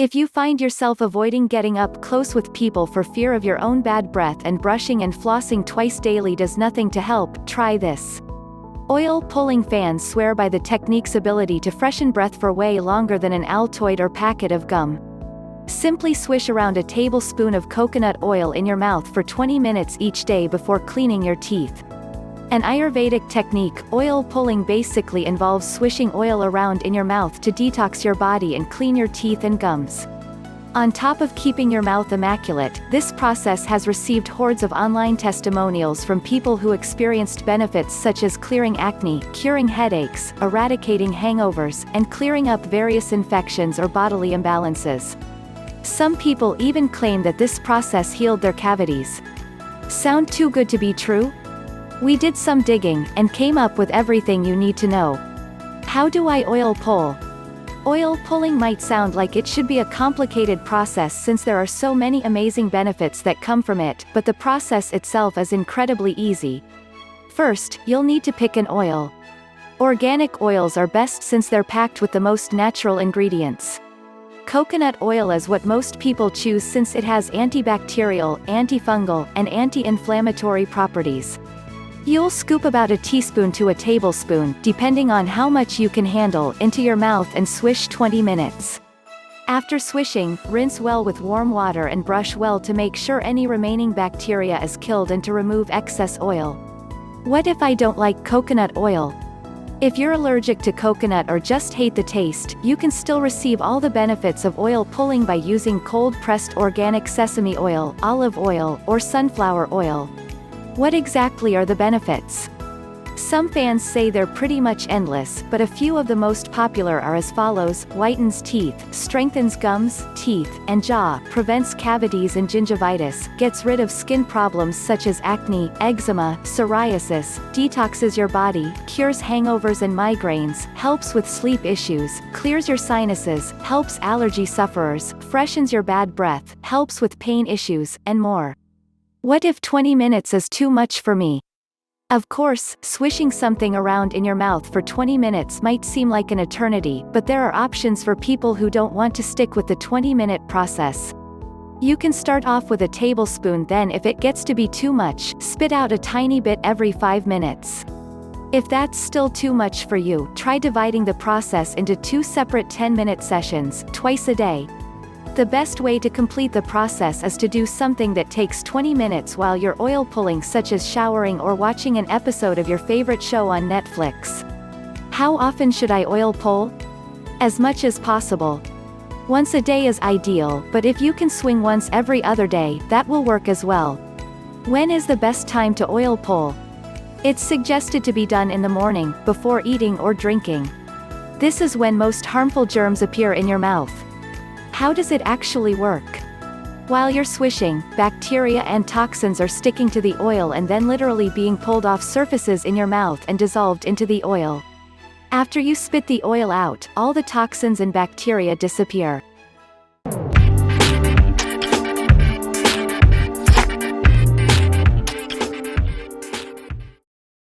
If you find yourself avoiding getting up close with people for fear of your own bad breath and brushing and flossing twice daily does nothing to help, try this. Oil pulling fans swear by the technique's ability to freshen breath for way longer than an Altoid or packet of gum. Simply swish around a tablespoon of coconut oil in your mouth for 20 minutes each day before cleaning your teeth. An Ayurvedic technique, oil pulling basically involves swishing oil around in your mouth to detox your body and clean your teeth and gums. On top of keeping your mouth immaculate, this process has received hordes of online testimonials from people who experienced benefits such as clearing acne, curing headaches, eradicating hangovers, and clearing up various infections or bodily imbalances. Some people even claim that this process healed their cavities. Sound too good to be true? We did some digging, and came up with everything you need to know. How do I oil pull? Oil pulling might sound like it should be a complicated process since there are so many amazing benefits that come from it, but the process itself is incredibly easy. First, you'll need to pick an oil. Organic oils are best since they're packed with the most natural ingredients. Coconut oil is what most people choose since it has antibacterial, antifungal, and anti-inflammatory properties. You'll scoop about a teaspoon to a tablespoon, depending on how much you can handle, into your mouth and swish 20 minutes. After swishing, rinse well with warm water and brush well to make sure any remaining bacteria is killed and to remove excess oil. What if I don't like coconut oil? If you're allergic to coconut or just hate the taste, you can still receive all the benefits of oil pulling by using cold-pressed organic sesame oil, olive oil, or sunflower oil. What exactly are the benefits? Some fans say they're pretty much endless, but a few of the most popular are as follows: whitens teeth, strengthens gums, teeth, and jaw, prevents cavities and gingivitis, gets rid of skin problems such as acne, eczema, psoriasis, detoxes your body, cures hangovers and migraines, helps with sleep issues, clears your sinuses, helps allergy sufferers, freshens your bad breath, helps with pain issues, and more. What if 20 minutes is too much for me? Of course, swishing something around in your mouth for 20 minutes might seem like an eternity, but there are options for people who don't want to stick with the 20-minute process. You can start off with a tablespoon, then if it gets to be too much, spit out a tiny bit every 5 minutes. If that's still too much for you, try dividing the process into 2 separate 10-minute sessions, twice a day. The best way to complete the process is to do something that takes 20 minutes while you're oil pulling, such as showering or watching an episode of your favorite show on Netflix. How often should I oil pull? As much as possible. Once a day is ideal, but if you can swing once every other day, that will work as well. When is the best time to oil pull? It's suggested to be done in the morning, before eating or drinking. This is when most harmful germs appear in your mouth. How does it actually work? While you're swishing, bacteria and toxins are sticking to the oil and then literally being pulled off surfaces in your mouth and dissolved into the oil. After you spit the oil out, all the toxins and bacteria disappear.